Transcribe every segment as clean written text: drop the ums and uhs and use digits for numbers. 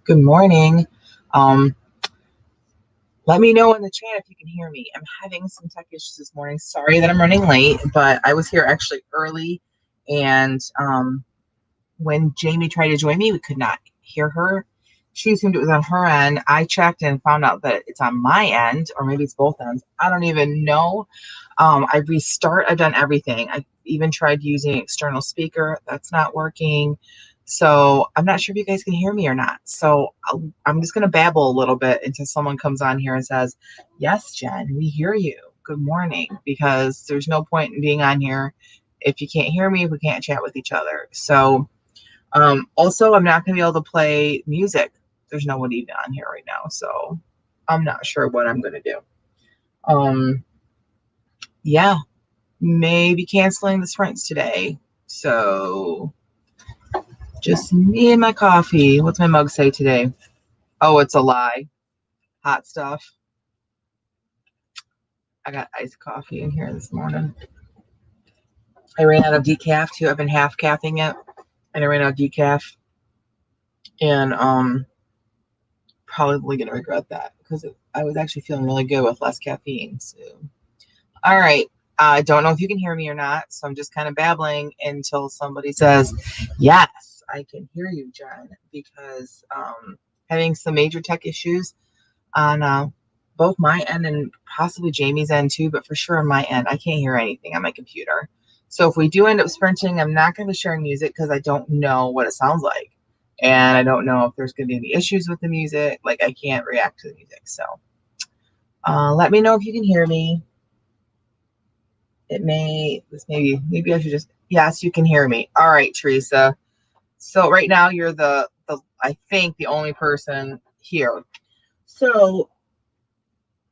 Good morning. Um, Let me know in the chat if you can hear me. I'm having some tech issues this morning. Sorry that I'm running late, but I was here actually early. And when Jamie tried to join me, we could not hear her. She assumed it was on her end. I checked and found out that it's on my end, or maybe it's both ends. I don't even know. I've done everything. I even tried using external speaker. That's not working. So I'm not sure if you guys can hear me or not. So I'm just going to babble a little bit until someone comes on here and says, yes, Jen, we hear you. Good morning. Because there's no point in being on here if you can't hear me, if we can't chat with each other. So also, I'm not going to be able to play music. There's no one even on here right now. So I'm not sure what I'm going to do. Yeah, maybe canceling the sprints today. So just me and my coffee. What's my mug say today? Oh, it's a lie. Hot stuff. I got iced coffee in here this morning. I ran out of decaf too. I've been half caffing it, and I ran out of decaf. And probably gonna regret that because I was actually feeling really good with less caffeine. So, all right. I don't know if you can hear me or not, so I'm just kind of babbling until somebody says, "Yes, I can hear you, Jen," because having some major tech issues on both my end and possibly Jamie's end too, but for sure on my end, I can't hear anything on my computer. So if we do end up sprinting, I'm not going to be sharing music because I don't know what it sounds like. And I don't know if there's going to be any issues with the music. Like I can't react to the music. So let me know if you can hear me. Maybe I should just, yes, you can hear me. All right, Teresa. So right now you're the I think the only person here. So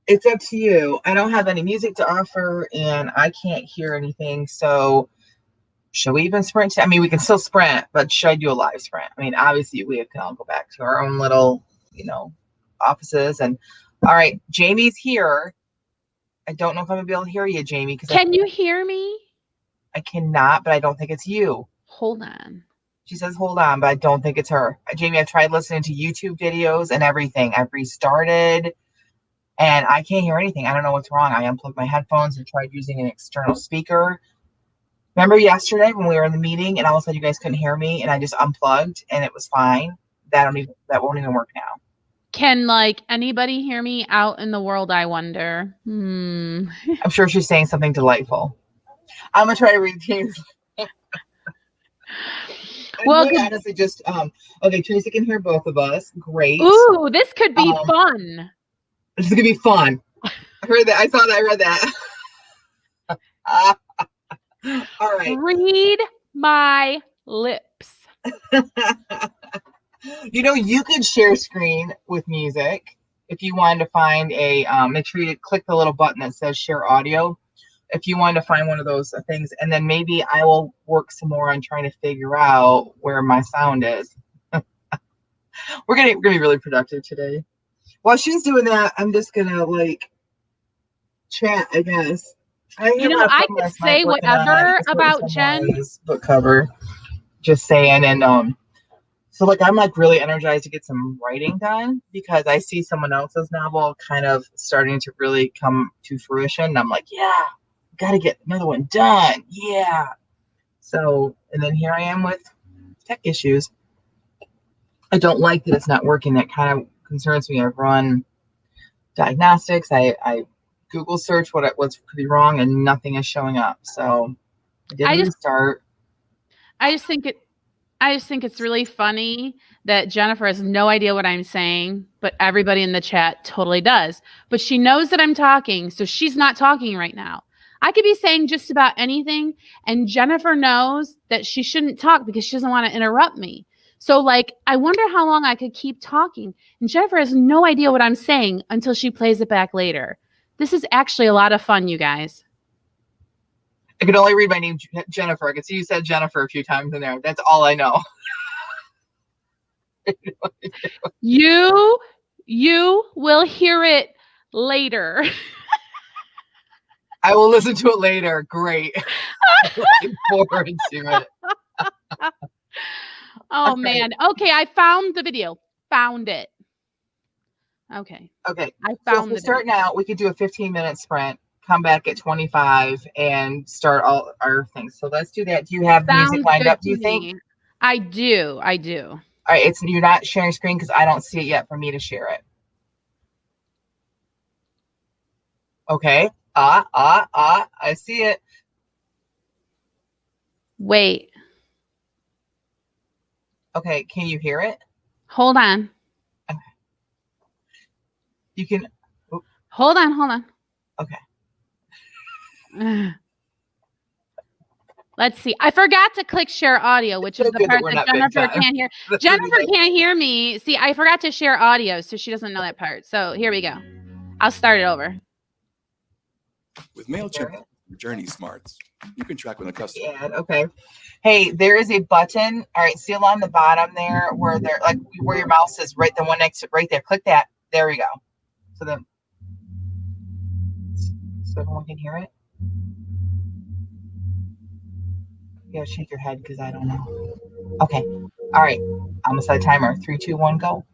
it's up to you. I don't have any music to offer and I can't hear anything. So should we even sprint? I mean, we can still sprint, but should I do a live sprint? I mean, obviously we can all go back to our own little, offices. And all right, Jamie's here. I don't know if I'm gonna be able to hear you, Jamie. Can you hear me? I cannot, but I don't think it's you. Hold on. She says, hold on, but I don't think it's her. Jamie, I've tried listening to YouTube videos and everything. I've restarted and I can't hear anything. I don't know what's wrong. I unplugged my headphones and tried using an external speaker. Remember yesterday when we were in the meeting and all of a sudden you guys couldn't hear me and I just unplugged and it was fine? That won't even work now. Can anybody hear me out in the world, I wonder? I'm sure she's saying something delightful. I'm gonna try to read things. Well, honestly, just okay. Teresa can hear both of us. Great. Ooh, this could be fun. This is gonna be fun. I heard that. I saw that. I read that. All right. Read my lips. You could share screen with music if you wanted to find a. Make sure you click the little button that says share audio. If you wanted to find one of those things, and then maybe I will work some more on trying to figure out where my sound is. We're gonna be really productive today. While she's doing that, I'm just gonna chat, I guess. I could say whatever about Jen's book cover. Just saying, and so I'm really energized to get some writing done because I see someone else's novel kind of starting to really come to fruition. And I'm like, yeah. Got to get another one done. Yeah. So, and then here I am with tech issues. I don't like that it's not working. That kind of concerns me. I've run diagnostics. I Google search what could be wrong and nothing is showing up. So I did restart. I just think it's really funny that Jennifer has no idea what I'm saying, but everybody in the chat totally does. But she knows that I'm talking, so she's not talking right now. I could be saying just about anything, and Jennifer knows that she shouldn't talk because she doesn't want to interrupt me. So, I wonder how long I could keep talking. And Jennifer has no idea what I'm saying until she plays it back later. This is actually a lot of fun, you guys. I could only read my name, Jennifer. I could see you said Jennifer a few times in there. That's all I know. You will hear it later. I will listen to it later. Great. Looking forward to it. Oh, man. Okay, I found the video. found it. Okay. Okay. I So if found we the start now, we could do a 15-minute sprint, come back at 25 and start all our things. So let's do that. Do you have music Sounds lined good up, do to you think? me. I do. All right, you're not sharing screen because I don't see it yet for me to share it. Okay. I see it. Wait. Okay, can you hear it? Hold on. Okay. You can. Hold on. Okay. Let's see. I forgot to click share audio, which is the part that Jennifer can't hear. Jennifer can't hear me. See, I forgot to share audio, so she doesn't know that part. So here we go. I'll start it over. With MailChimp Journey Smarts, you can track when a customer. Yeah, okay. Hey, there is a button. All right, see along the bottom there where where your mouse is, right, the one next to right there. Click that. There we go. So everyone can hear it. Yeah, shake your head because I don't know. Okay. All right. I'm gonna set a timer. 3, 2, 1, go.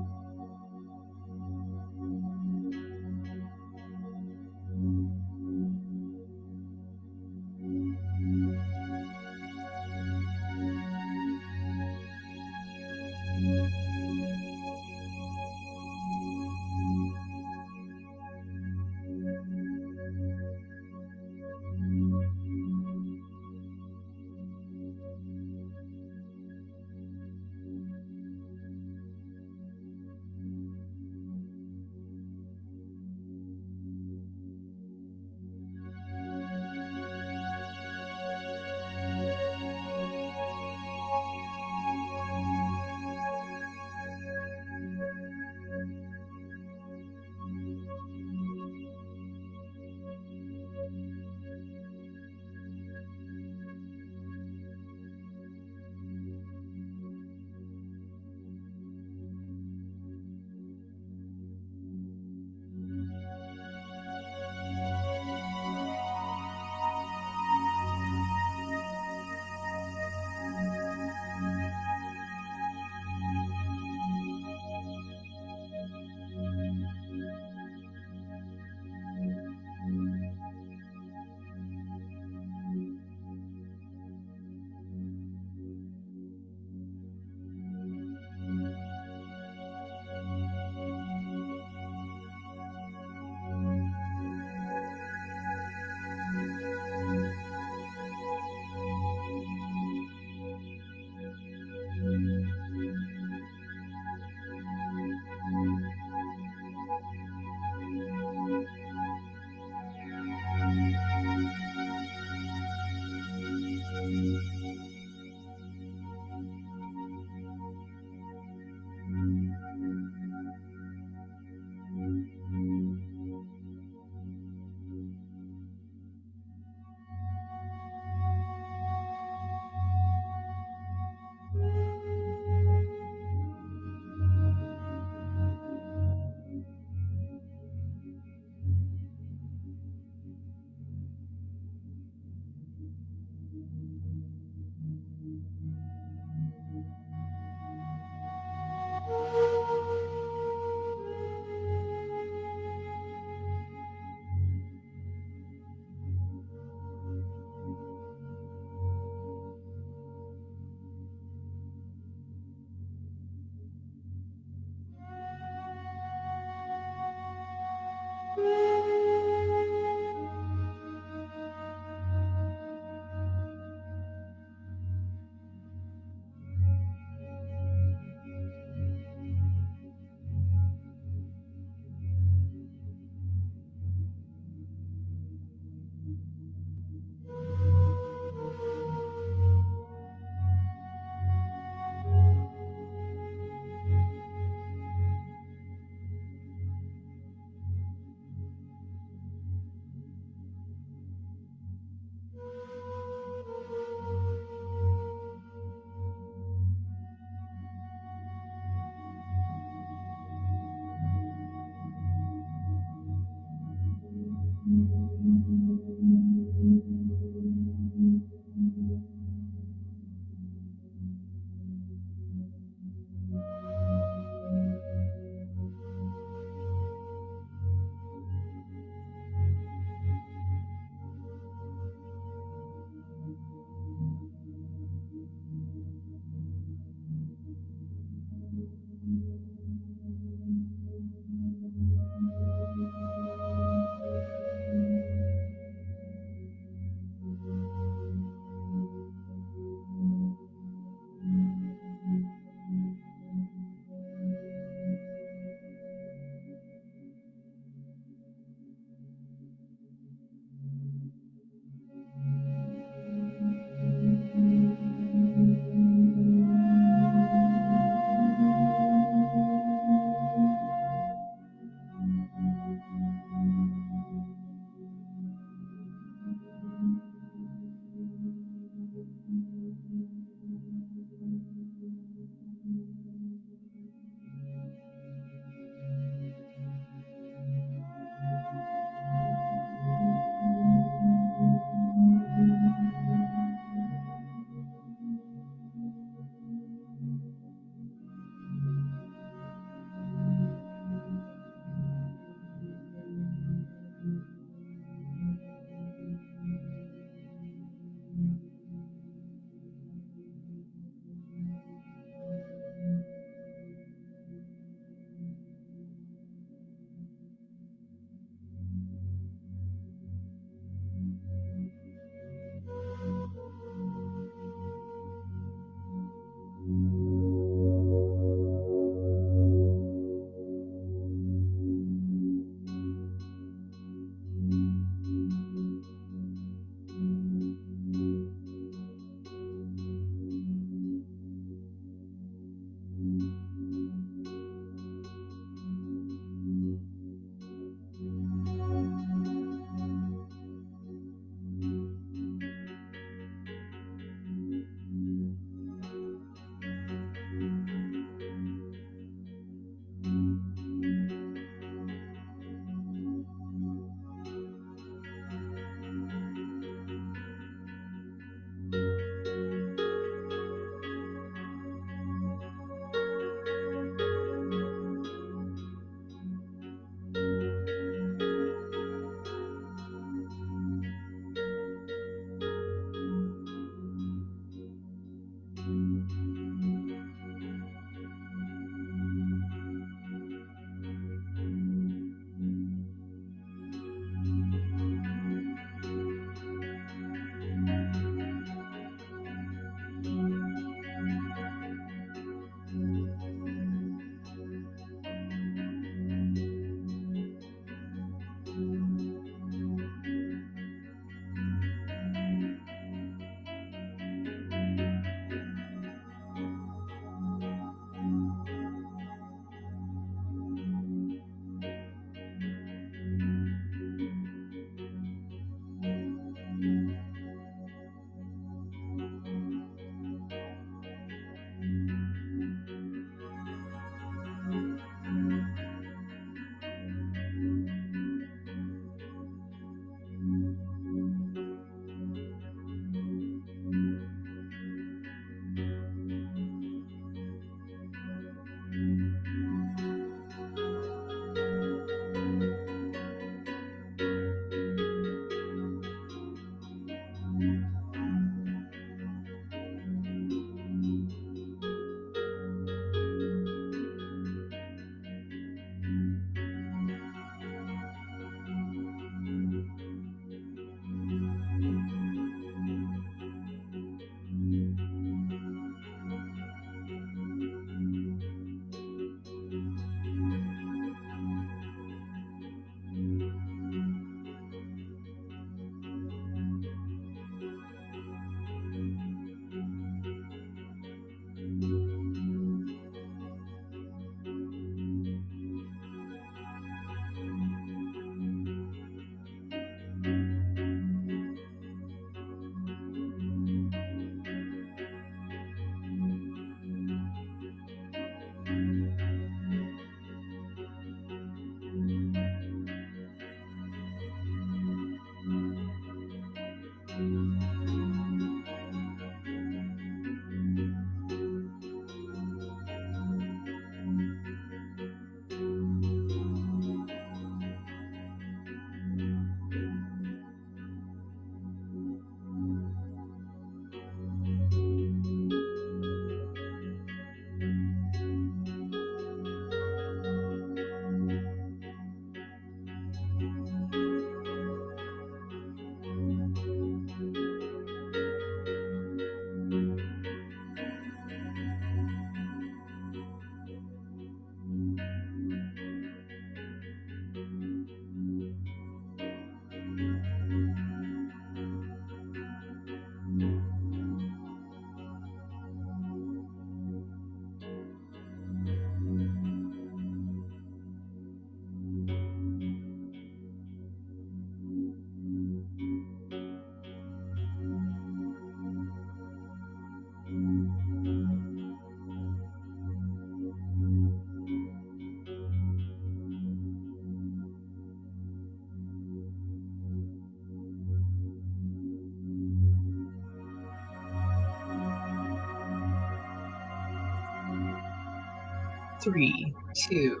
3, 2,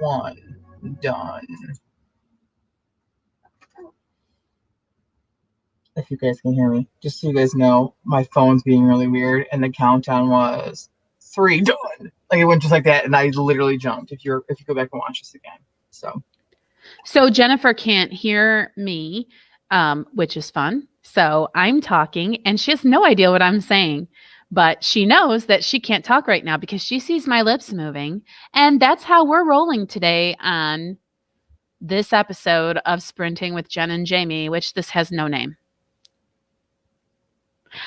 1, done. If you guys can hear me, just so you guys know, my phone's being really weird, and the countdown was 3, done. Like it went just like that, and I literally jumped. If you go back and watch this again, So Jennifer can't hear me, which is fun. So I'm talking, and she has no idea what I'm saying. But she knows that she can't talk right now because she sees my lips moving. And that's how we're rolling today on this episode of Sprinting with Jen and Jamie, which this has no name.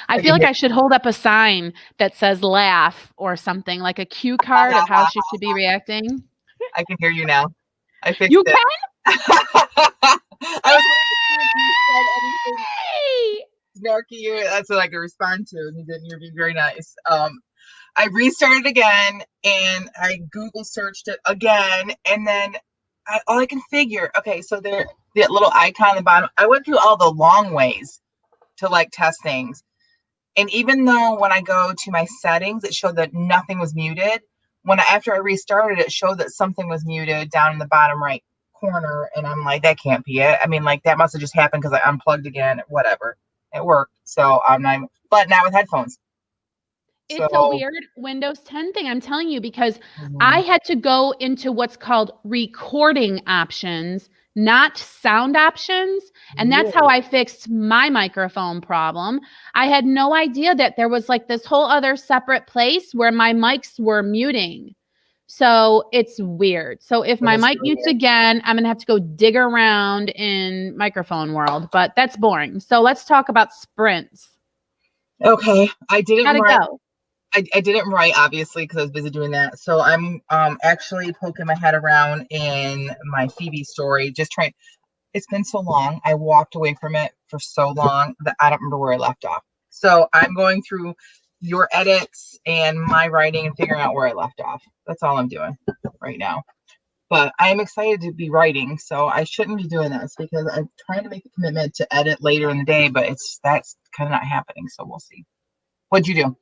I feel like I should hold up a sign that says laugh or something, like a cue card of how she should be reacting. I can hear you now. I fixed You it. can? I was wondering if you said anything snarky. That's what I could respond to. And you didn't. You're being very nice. I restarted again, and I Google searched it again, and then all I can figure. Okay, so there, the little icon on the bottom. I went through all the long ways to like test things, and even though when I go to my settings, it showed that nothing was muted. After I restarted, it showed that something was muted down in the bottom right corner, and I'm like, that can't be it. I mean, like that must have just happened because I unplugged again. Whatever, it worked. So I'm not. But not with headphones. It's a weird Windows 10 thing, I'm telling you, because I had to go into what's called recording options, not sound options. And that's how I fixed my microphone problem. I had no idea that there was like this whole other separate place where my mics were muting. So it's weird. So if That my is mic really mutes weird. again, I'm going to have to go dig around in microphone world, but that's boring. So let's talk about sprints. Okay, I didn't How'd it write. go? I didn't write obviously because I was busy doing that. So I'm actually poking my head around in my Phoebe story, just trying. It's been so long. I walked away from it for so long that I don't remember where I left off. So I'm going through your edits and my writing and figuring out where I left off. That's all I'm doing right now. But I am excited to be writing, so I shouldn't be doing this because I'm trying to make a commitment to edit later in the day, but that's kind of not happening. So we'll see. What'd you do?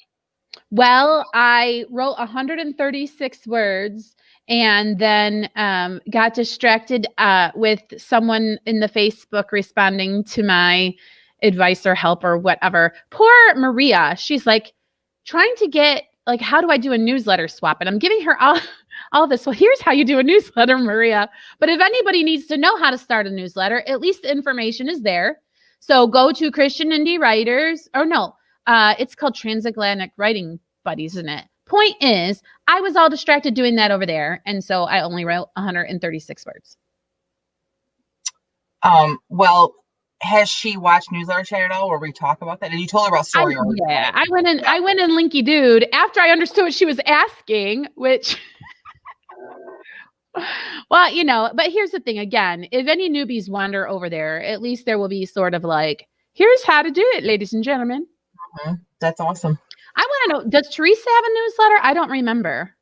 Well, I wrote 136 words and then got distracted with someone in the Facebook responding to my advice or help or whatever. Poor Maria. She's like trying to get like, how do I do a newsletter swap? And I'm giving her all this. Well, here's how you do a newsletter, Maria. But if anybody needs to know how to start a newsletter, at least the information is there. So go to Christian Indie Writers, or no, it's called Transatlantic Writing Buddies, isn't it? Point is, I was all distracted doing that over there, and so I only wrote 136 words. Well, has she watched Newsletter Chat at all where we talk about that? And you told her about story arc, Yeah, right? I went in Linky Dude after I understood what she was asking, which well, you know, but here's the thing again, if any newbies wander over there, at least there will be sort of like, here's how to do it, ladies and gentlemen. That's awesome. I want to know, does Teresa have a newsletter? I don't remember.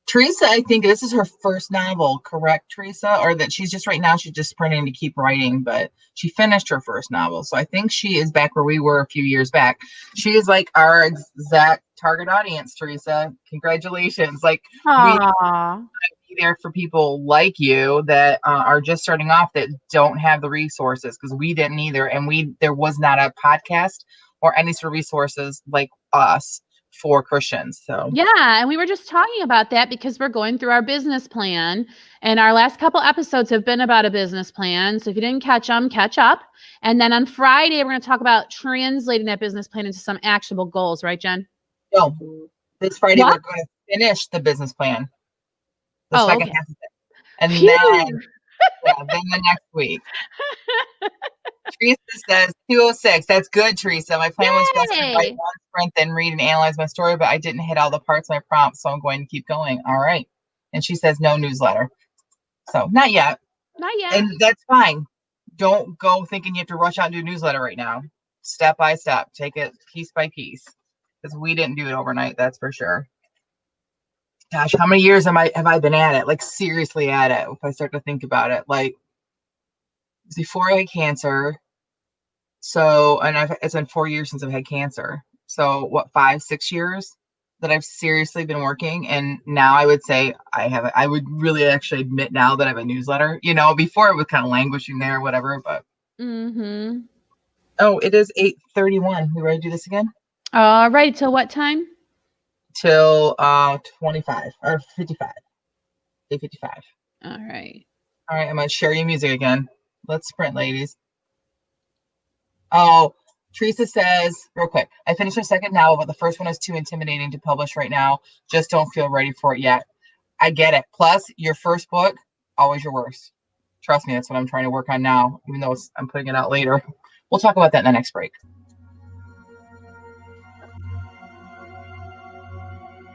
Teresa, I think this is her first novel, correct, Teresa? Or that she's just right now, she's just sprinting to keep writing, but she finished her first novel. So I think she is back where we were a few years back. She is like our exact target audience, Teresa. Congratulations. Like, Aww. we be there for people like you that are just starting off that don't have the resources, because we didn't either. And there was not a podcast or any sort of resources like us for Christians. So Yeah, and we were just talking about that because we're going through our business plan, and our last couple episodes have been about a business plan. So if you didn't catch them, catch up. And then on Friday, we're going to talk about translating that business plan into some actionable goals, right, Jen? no, this Friday What? we're going to finish the business plan, the Oh, second okay. half of it, and Phew. then the next week. Teresa says 206. That's good, Teresa. My plan was just to write Yay. one sprint, then read and analyze my story, but I didn't hit all the parts of my prompt, so I'm going to keep going. All right. And she says no newsletter. So not yet. Not yet. And that's fine. Don't go thinking you have to rush out and do a newsletter right now. Step by step. Take it piece by piece. Because we didn't do it overnight, that's for sure. Gosh, how many years have I been at it? Like seriously at it, if I start to think about it. Like before I had cancer. So, and it's been 4 years since I've had cancer. So, what, 5, 6 years that I've seriously been working. And now I would say I would really actually admit now that I have a newsletter. Before it was kind of languishing there, whatever. But oh, it is 8:31. We ready to do this again? All right. Till what time? Till 25 or 55. 8:55. All right. All right, I'm gonna share your music again. Let's sprint, ladies. Oh, Teresa says, real quick, I finished her second novel, but the first one is too intimidating to publish right now. Just don't feel ready for it yet. I get it. Plus, your first book, always your worst. Trust me, that's what I'm trying to work on now, even though I'm putting it out later. We'll talk about that in the next break.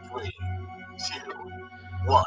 3, 2, 1.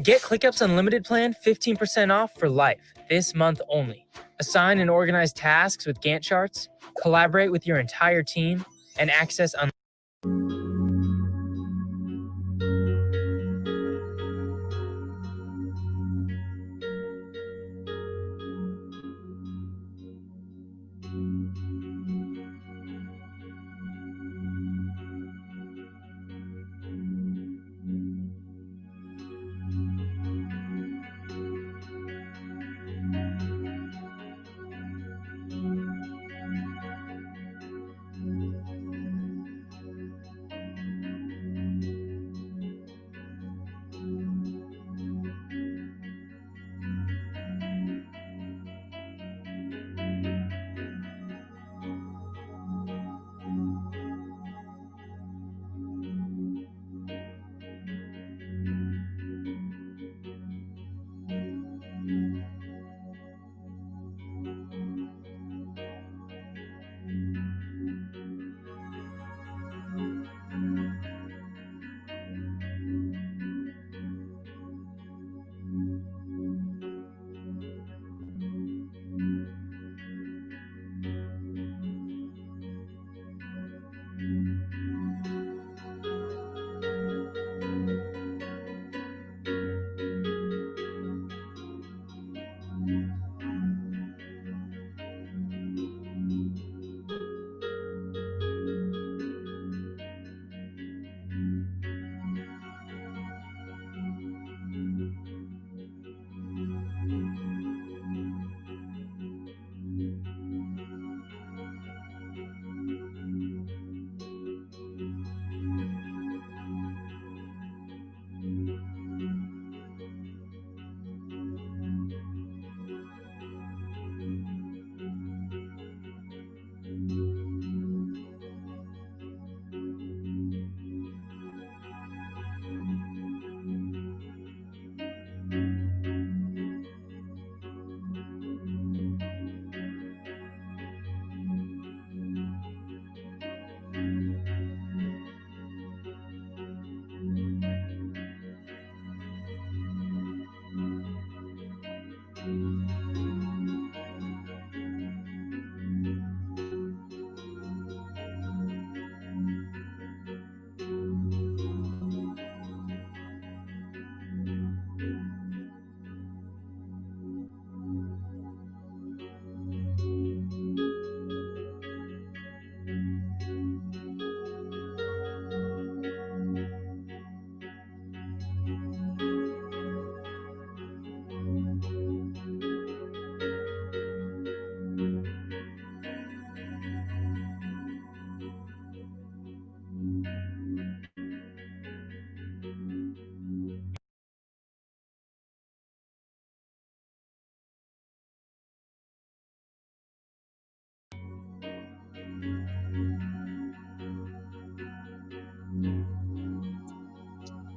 Get ClickUp's Unlimited plan 15% off for life this month only. Assign and organize tasks with Gantt charts, collaborate with your entire team, and access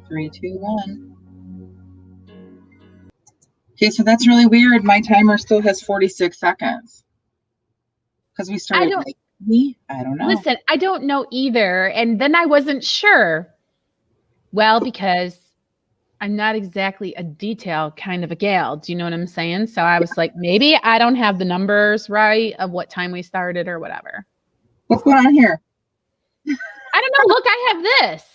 Three, two, one. Okay, so that's really weird. My timer still has 46 seconds. Because we started like me. I don't know. Listen, I don't know either. And then I wasn't sure. Well, because I'm not exactly a detail kind of a gal. Do you know what I'm saying? So I was like, maybe I don't have the numbers right of what time we started or whatever. What's going on here? I don't know. Look, I have this.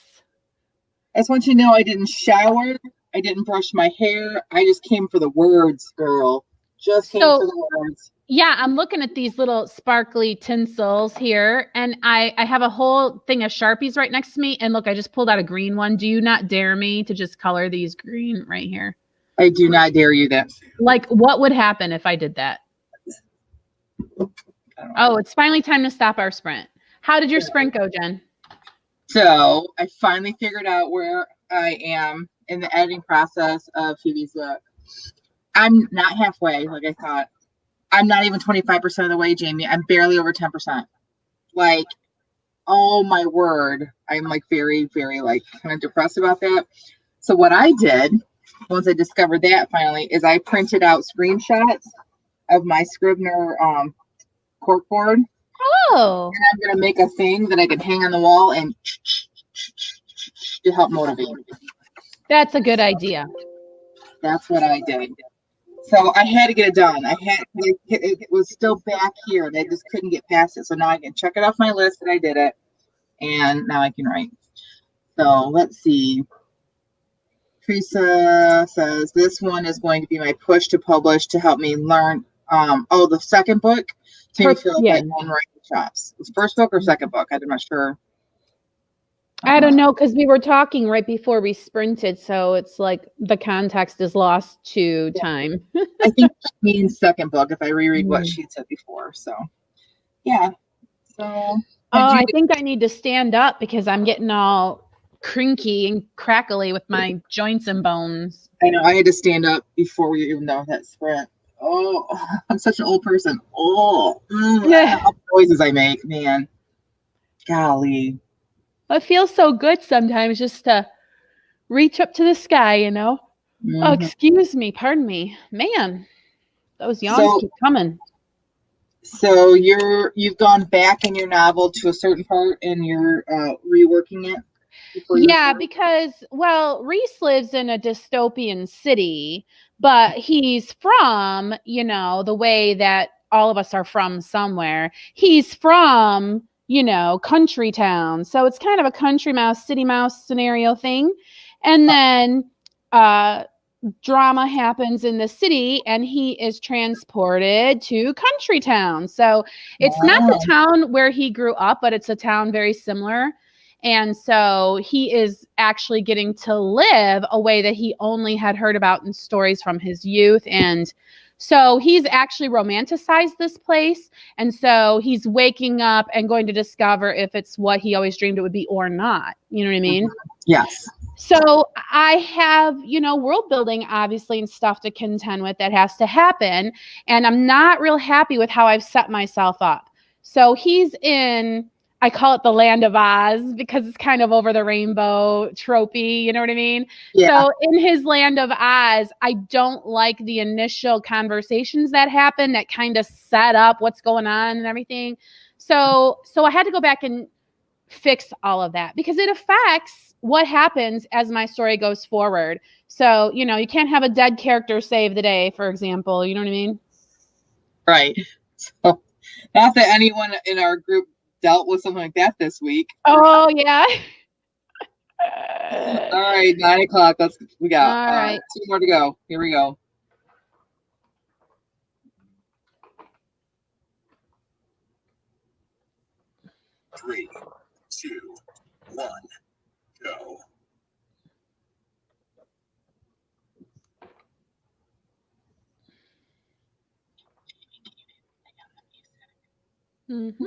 I just want you to know I didn't shower. I didn't brush my hair. I just came for the words, girl. Just came for the words. Yeah, I'm looking at these little sparkly tinsels here, and I have a whole thing of Sharpies right next to me. And look, I just pulled out a green one. Do you not dare me to just color these green right here? I do not dare you that. Like, what would happen if I did that? Oh, it's finally time to stop our sprint. How did your sprint go, Jen? So I finally figured out where I am in the editing process of Phoebe's book. I'm not halfway, like I thought. I'm not even 25% of the way, Jamie. I'm barely over 10%. Like, oh my word. I'm like very, very like kind of depressed about that. So what I did once I discovered that finally is I printed out screenshots of my Scrivener corkboard. Oh. And I'm going to make a thing that I can hang on the wall and to help motivate. That's a good idea. That's what I did. So I had to get it done. It was still back here and I just couldn't get past it. So now I can check it off my list that I did it. And now I can write. So let's see. Teresa says this one is going to be my push to publish to help me learn. The second book to make me feel like my own writing chops. Was first book or second book? I'm not sure. I don't know, because we were talking right before we sprinted, so it's like the context is lost to time. I think she means second book if I reread what she said before. So, yeah. So. I think I need to stand up because I'm getting all crinky and crackly with my joints and bones. I know. I had to stand up before we even know that sprint. Oh, I'm such an old person. Oh, how noises I make, man. Golly. It feels so good sometimes just to reach up to the sky, you know? Mm-hmm. Oh, excuse me. Pardon me. Man, those yawns keep coming. So you've gone back in your novel to a certain part and you're reworking it? Yeah, because, well, Reese lives in a dystopian city, but he's from, the way that all of us are from somewhere. He's from, country town. So it's kind of a country mouse, city mouse scenario thing. And then drama happens in the city and he is transported to country town. So it's not the town where he grew up, but it's a town very similar. And so he is actually getting to live a way that he only had heard about in stories from his youth. And so he's actually romanticized this place. And so he's waking up and going to discover if it's what he always dreamed it would be or not. You know what I mean? Yes. So I have, world building, obviously, and stuff to contend with that has to happen. And I'm not real happy with how I've set myself up. So he's in, I call it the Land of Oz because it's kind of over the rainbow tropey, you know what I mean? Yeah. So in his Land of Oz, I don't like the initial conversations that happen that kind of set up what's going on and everything. So I had to go back and fix all of that because it affects what happens as my story goes forward. So, you can't have a dead character save the day, for example. You know what I mean? Right. So not that anyone in our group dealt with something like that this week. Oh, yeah. All right, 9 o'clock. We got all right. 2 more to go. Here we go. Three, 2, 1, go. Mm-hmm.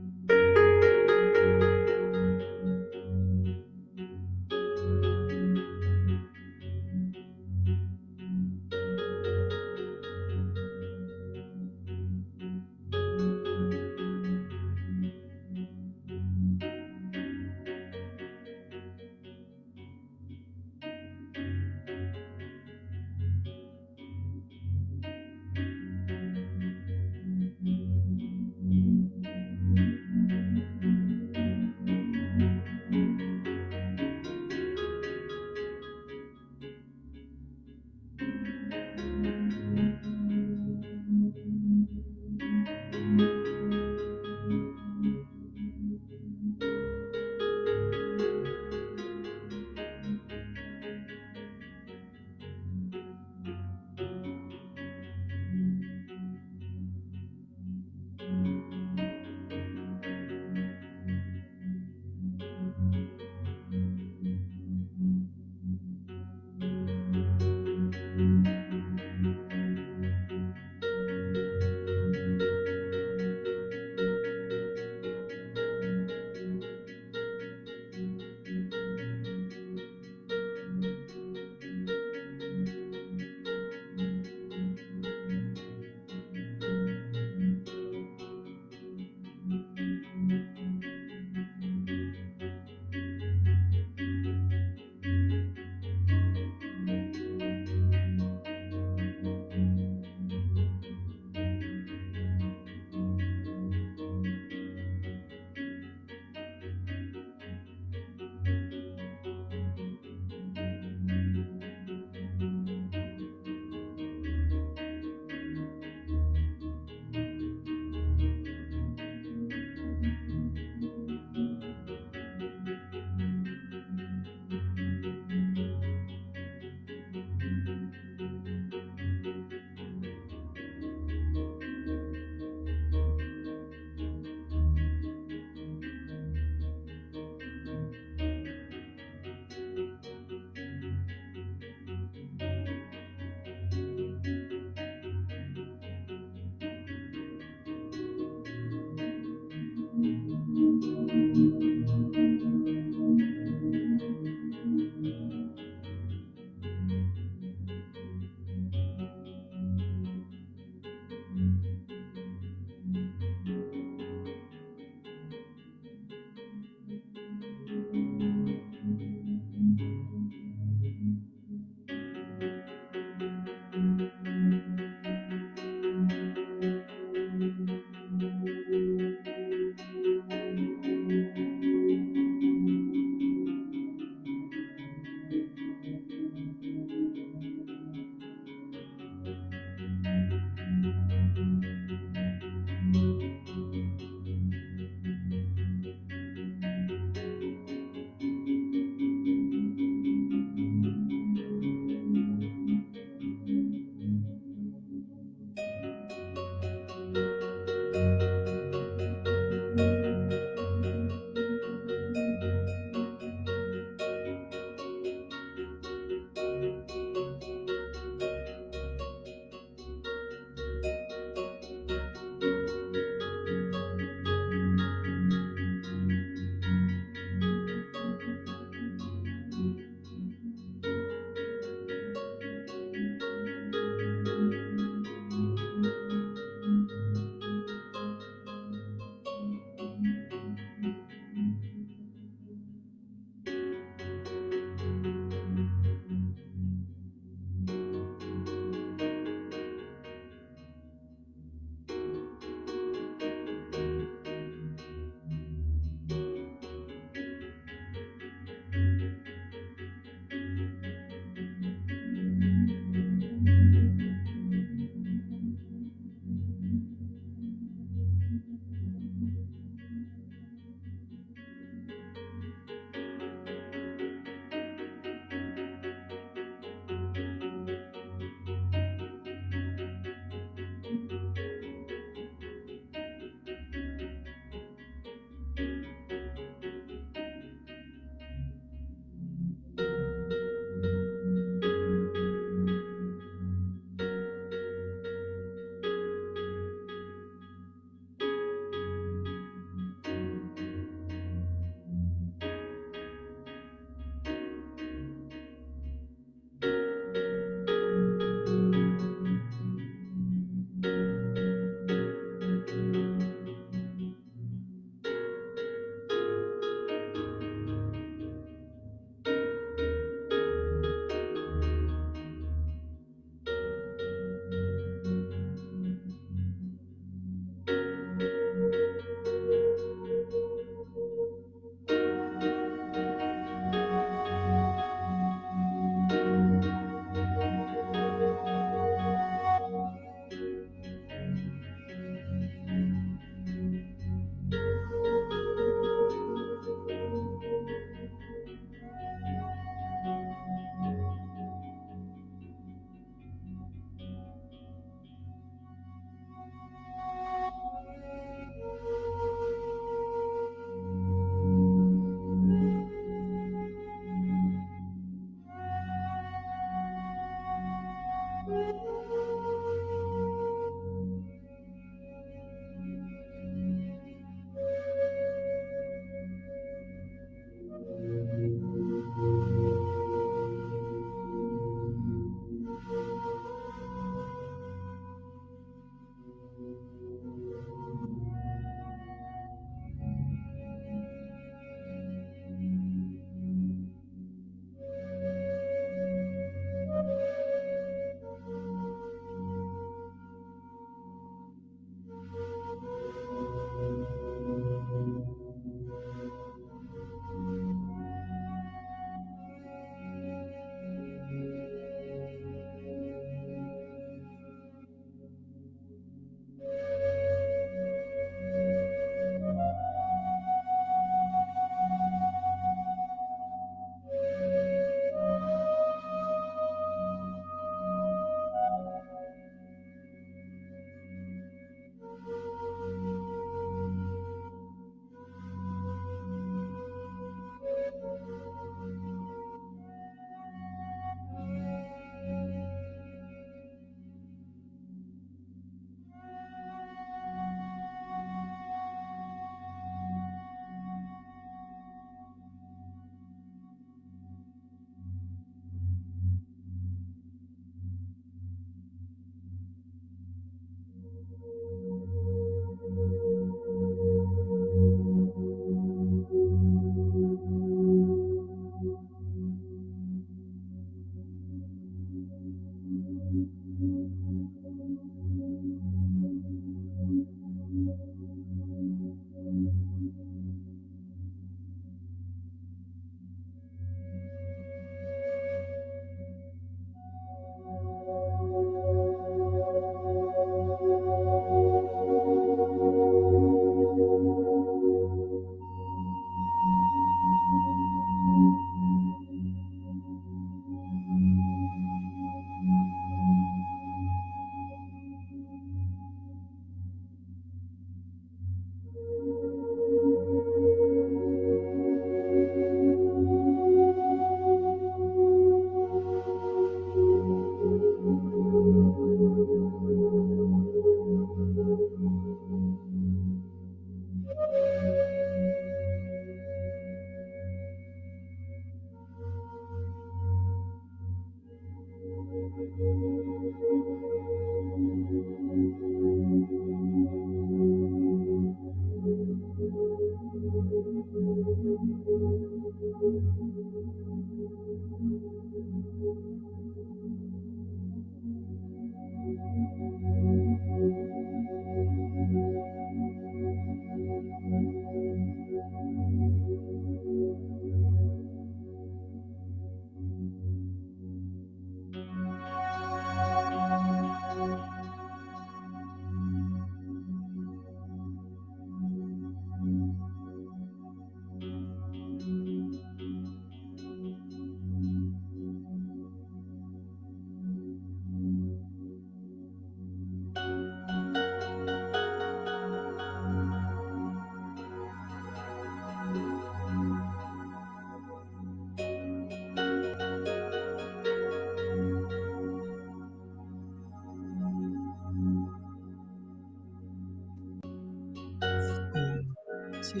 2,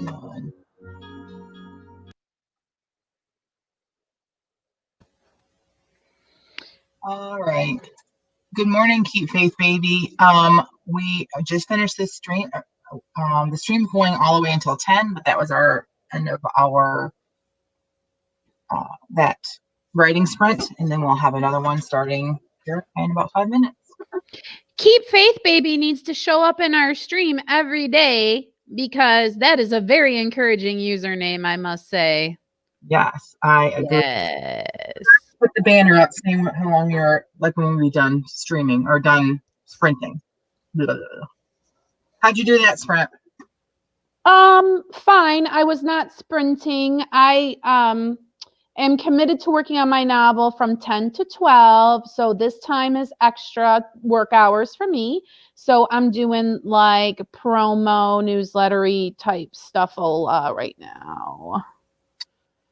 1. All right. Good morning, Cute Faith Baby. We just finished this stream. The stream's going all the way until 10, but that was our end of our that writing sprint, and then we'll have another one starting here in about 5 minutes. Keep Faith Baby needs to show up in our stream every day because that is a very encouraging username, I must say. Yes, I agree. Yes. Put the banner up saying how long you're, like, when we done streaming or done sprinting. Blah, blah, blah. How'd you do that sprint? Fine. I was not sprinting. I am committed to working on my novel from 10 to 12. So this time is extra work hours for me. So I'm doing like promo newslettery type stuff right now.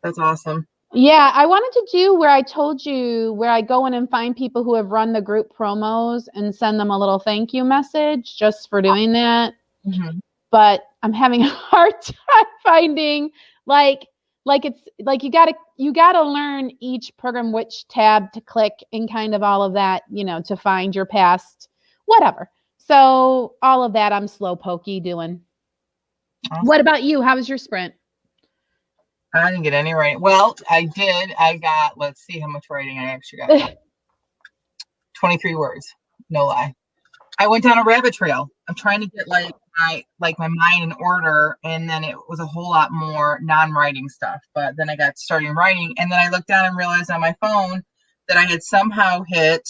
That's awesome. Yeah, I wanted to do where I told you where I go in and find people who have run the group promos and send them a little thank you message just for doing that. Mhm. But I'm having a hard time finding like it's like you gotta learn each program which tab to click and kind of all of that, to find your past whatever. So all of that I'm slow pokey doing. Awesome. What about you? How was your sprint? I didn't get any writing. Well, I did. I got, let's see how much writing I actually got. 23 words. No lie. I went down a rabbit trail. I'm trying to get my mind in order, and then it was a whole lot more non-writing stuff. But then I got started writing, and then I looked down and realized on my phone that I had somehow hit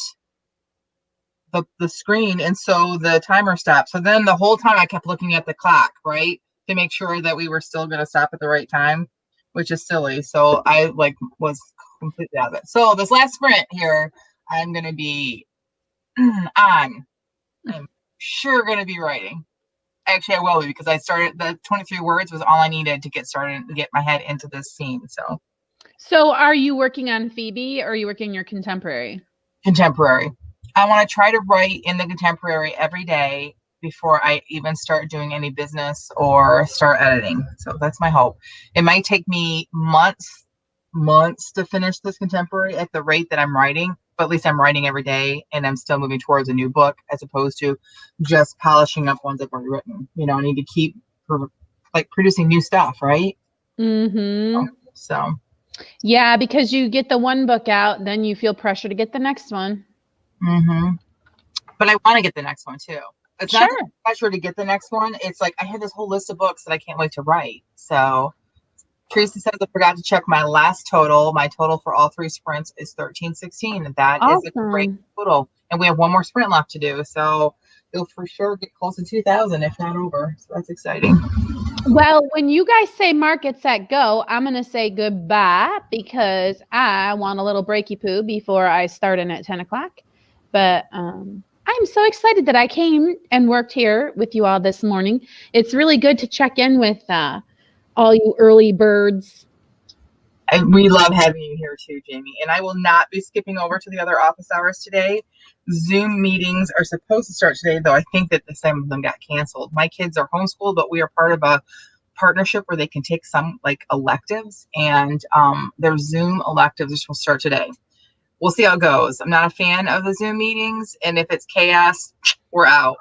the screen, and so the timer stopped. So then the whole time I kept looking at the clock, right, to make sure that we were still going to stop at the right time, which is silly. So I was completely out of it. So this last sprint here, I'm going to be on. I'm sure going to be writing. Actually, I will be, because I started, the 23 words was all I needed to get started, to get my head into this scene. So are you working on Phoebe or are you working your contemporary? Contemporary. I want to try to write in the contemporary every day before I even start doing any business or start editing. So that's my hope. It might take me months to finish this contemporary at the rate that I'm writing, but at least I'm writing every day and I'm still moving towards a new book, as opposed to just polishing up ones I've already written. I need to keep producing new stuff, right? Mm-hmm. So Yeah, because you get the one book out, then you feel pressure to get the next one. but I want to get the next one too. It's Sure. not the pressure to get the next one. It's like I have this whole list of books that I can't wait to write. So Teresa says I forgot to check my last total. My total for all 3 sprints is 1316. That is a great Awesome. total. And we have one more sprint left to do. So you'll for sure get close to 2000, if not over. So that's exciting. Well, when you guys say market set go, I'm going to say goodbye because I want a little breaky poo before I start in at 10 o'clock. But I'm so excited that I came and worked here with you all this morning. It's really good to check in with all you early birds. And we love having you here too, Jamie. And I will not be skipping over to the other office hours today. Zoom meetings are supposed to start today, though I think that some of them got canceled. My kids are homeschooled, but we are part of a partnership where they can take some electives, and their Zoom electives are supposed to start today. We'll see how it goes. I'm not a fan of the Zoom meetings, and if it's chaos, we're out.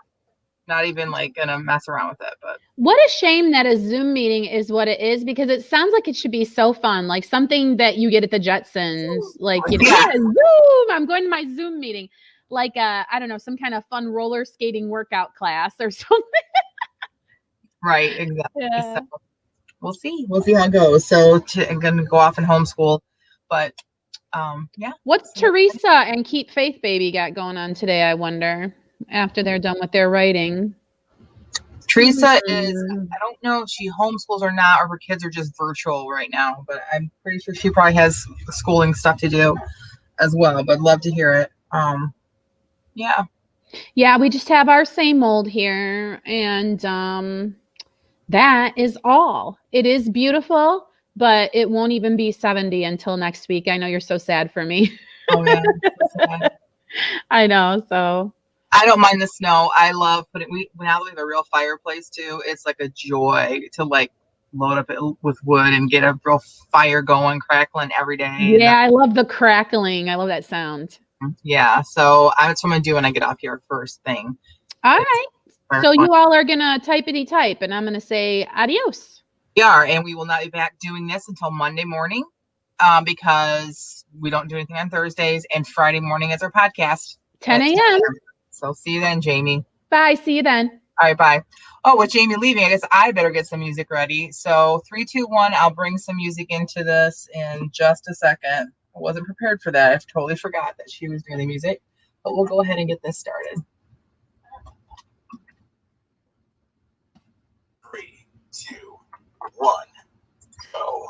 Not even gonna mess around with it. But What a shame that a Zoom meeting is what it is, because it sounds like it should be so fun, like something that you get at the Jetsons, yeah, Zoom, I'm going to my Zoom meeting, I don't know, some kind of fun roller skating workout class or something. Right, exactly. Yeah. So we'll see how it goes. So I'm gonna go off and homeschool, but yeah. What's Teresa and Keep Faith Baby got going on today, I wonder, after they're done with their writing? Teresa is, I don't know if she homeschools or not, or her kids are just virtual right now, but I'm pretty sure she probably has schooling stuff to do as well, but love to hear it. Yeah. Yeah, we just have our same old here, and that is all. It is beautiful, but it won't even be 70 until next week. I know you're so sad for me. Oh yeah. I know, so I don't mind the snow. I love putting, now that we have a real fireplace too, it's like a joy to load up it with wood and get a real fire going, crackling every day. Yeah, I love the crackling. I love that sound. Yeah, so that's what I'm gonna do when I get off here first thing. All right. So you all are gonna typity type, and I'm gonna say adios. We are, and we will not be back doing this until Monday morning, because we don't do anything on Thursdays, and Friday morning is our podcast. 10 a.m. So see you then, Jamie. Bye. See you then. All right, bye. Oh, with Jamie leaving, I guess I better get some music ready. So 3, 2, 1, I'll bring some music into this in just a second. I wasn't prepared for that. I totally forgot that she was doing the music, but we'll go ahead and get this started. 3, 2, 1, go.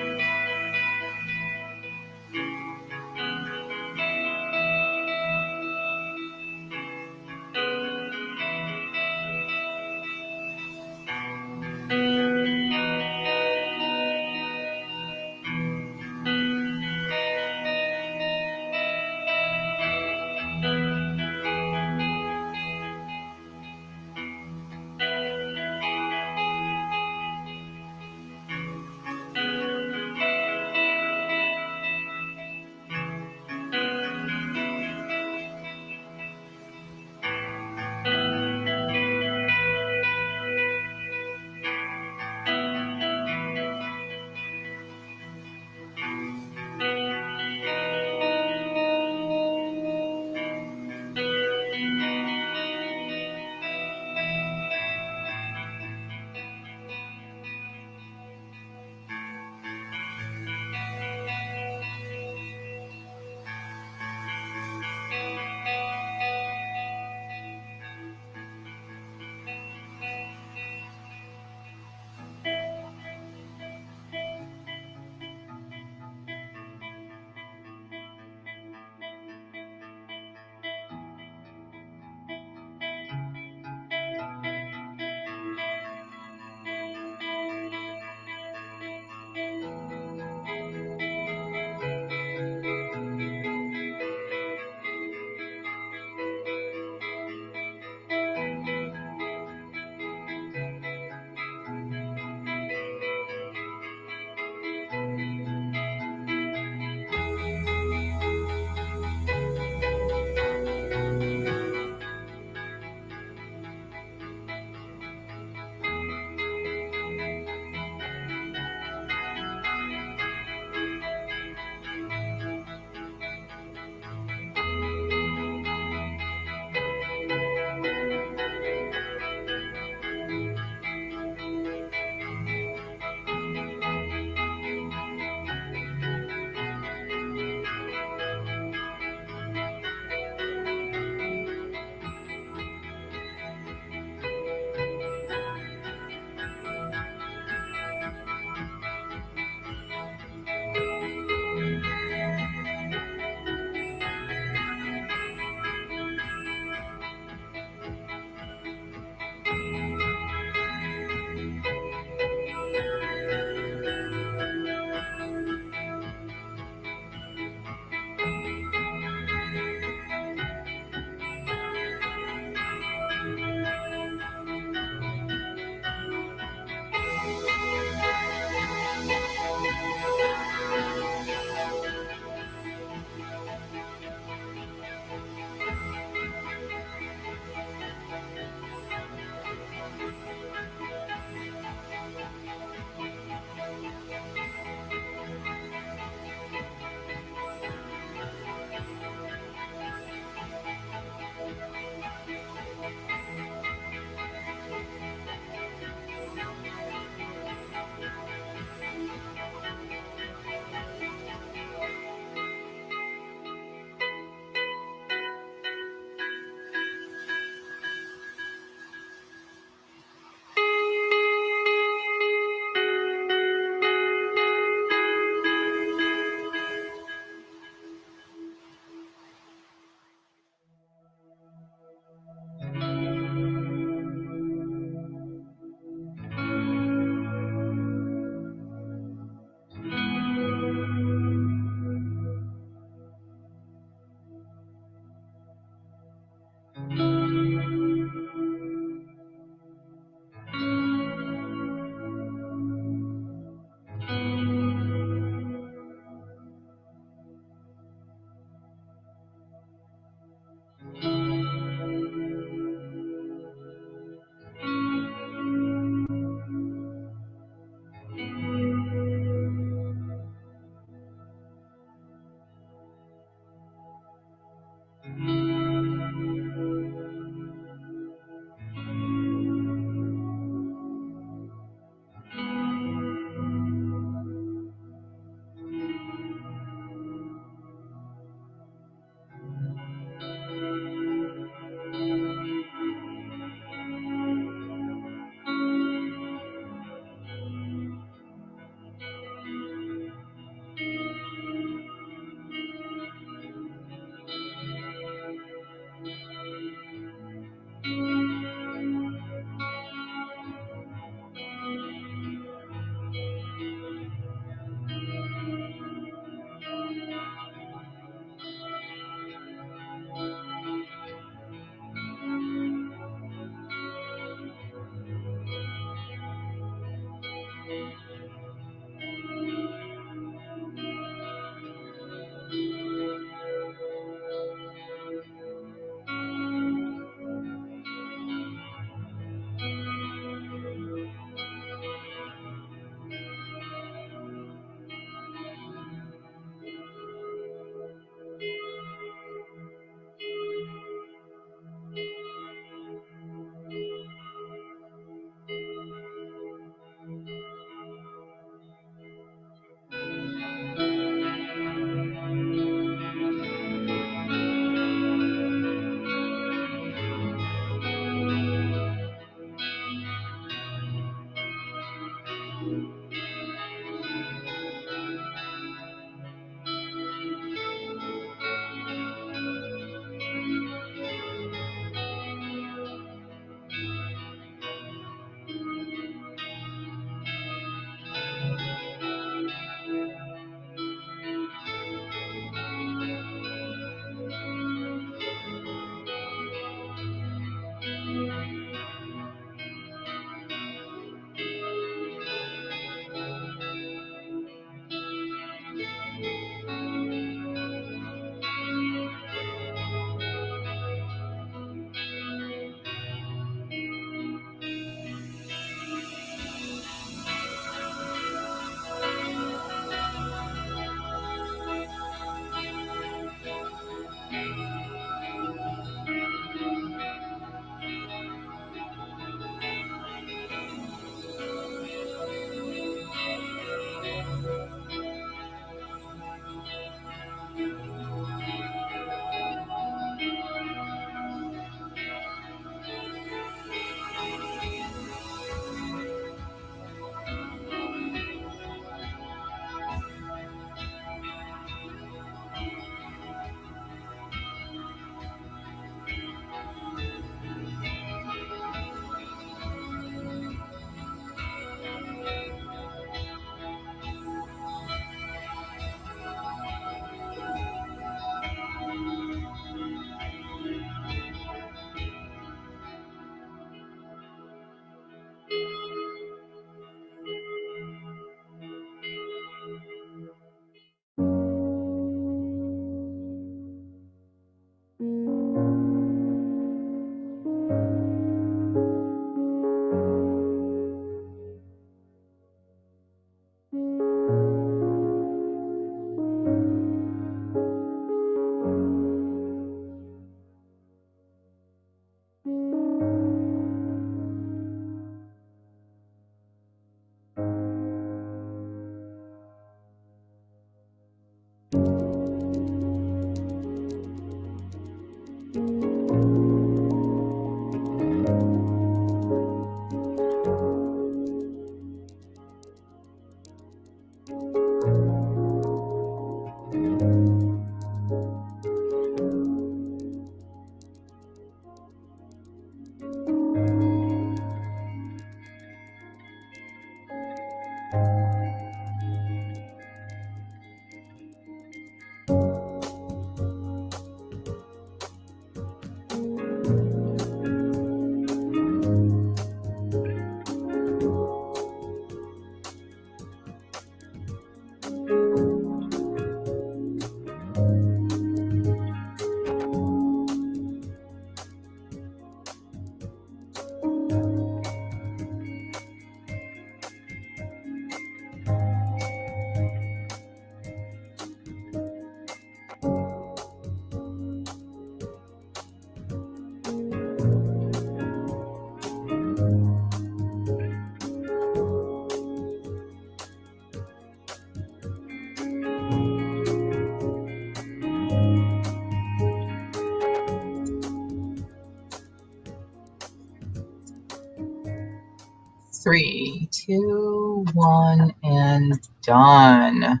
3, 2, 1, and done.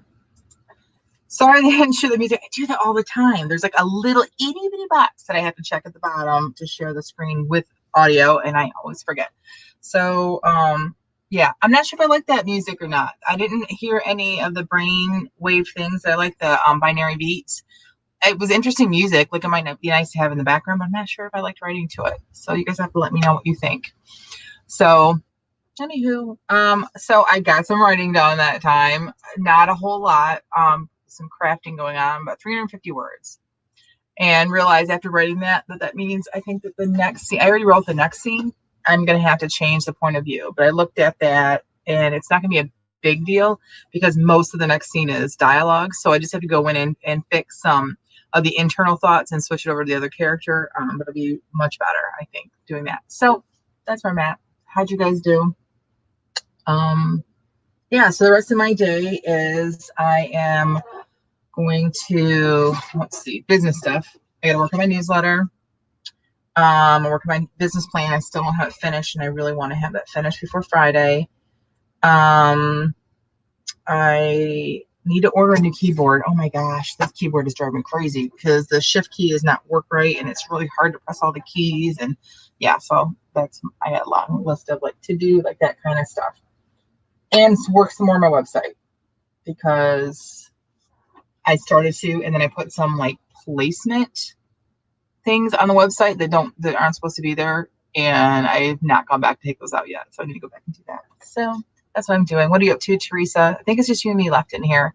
Sorry they didn't share the music. I do that all the time. There's like a little itty bitty box that I have to check at the bottom to share the screen with audio, and I always forget. So, yeah, I'm not sure if I like that music or not. I didn't hear any of the brain wave things. I like the binary beats. It was interesting music. Like, it might be nice to have in the background, but I'm not sure if I liked writing to it. So you guys have to let me know what you think. So, anywho, so I got some writing done that time. Not a whole lot. Some crafting going on, about 350 words. And realized after writing that means I think that the next scene, I already wrote the next scene. I'm going to have to change the point of view. But I looked at that, and it's not going to be a big deal because most of the next scene is dialogue. So I just have to go in and fix some of the internal thoughts and switch it over to the other character. But it'll be much better, I think, doing that. So that's where I'm at. How'd you guys do? Yeah, so the rest of my day is I am going to, let's see, business stuff. I got to work on my newsletter. I work on my business plan. I still don't have it finished, and I really want to have that finished before Friday. I need to order a new keyboard. Oh my gosh, this keyboard is driving me crazy because the shift key does not work right, and it's really hard to press all the keys. And yeah, so I got a long list of like to do, like that kind of stuff. And work some more on my website because I started to, and then I put some like placement things on the website that aren't supposed to be there, and I've not gone back to take those out yet. So I need to go back and do that. So that's what I'm doing. What are you up to, Teresa? I think it's just you and me left in here.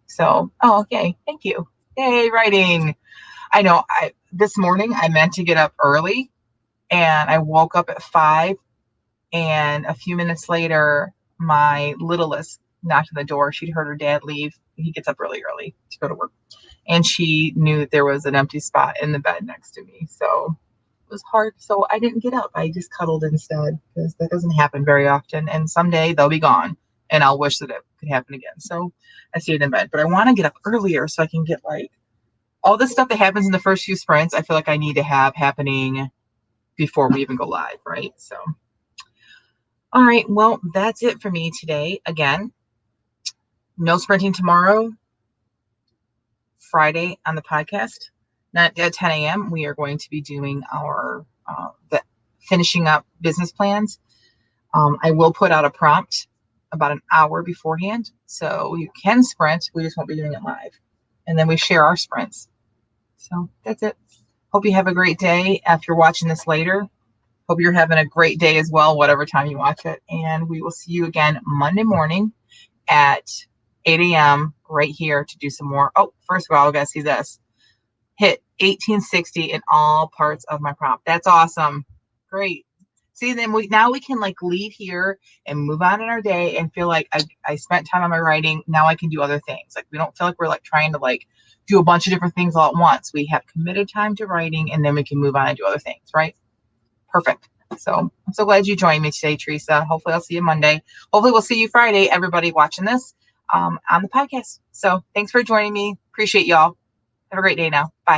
So, oh, okay. Thank you. Yay, writing. I know this morning I meant to get up early, and I woke up at 5, and a few minutes later, my littlest knocked on the door. She'd heard her dad leave. He gets up really early to go to work. And she knew that there was an empty spot in the bed next to me. So it was hard. So I didn't get up. I just cuddled instead because that doesn't happen very often. And someday they'll be gone. And I'll wish that it could happen again. So I stayed in bed. But I want to get up earlier so I can get like all the stuff that happens in the first few sprints. I feel like I need to have happening before we even go live, right? So, all right. Well, that's it for me today. Again, no sprinting tomorrow. Friday on the podcast, not at 10 a.m. We are going to be doing our finishing up business plans. I will put out a prompt about an hour beforehand, so you can sprint. We just won't be doing it live, and then we share our sprints. So that's it. Hope you have a great day. After watching this later, hope you're having a great day as well, whatever time you watch it. And we will see you again Monday morning at 8 a.m. right here to do some more. Oh, first of all, guys, see this. Hit 1860 in all parts of my prompt. That's awesome. Great. See, then now we can like leave here and move on in our day and feel like I spent time on my writing. Now I can do other things. Like we don't feel like we're like trying to like do a bunch of different things all at once. We have committed time to writing, and then we can move on and do other things, right? Perfect. So I'm so glad you joined me today, Teresa. Hopefully I'll see you Monday. Hopefully we'll see you Friday, everybody watching this on the podcast. So thanks for joining me. Appreciate y'all. Have a great day now. Bye.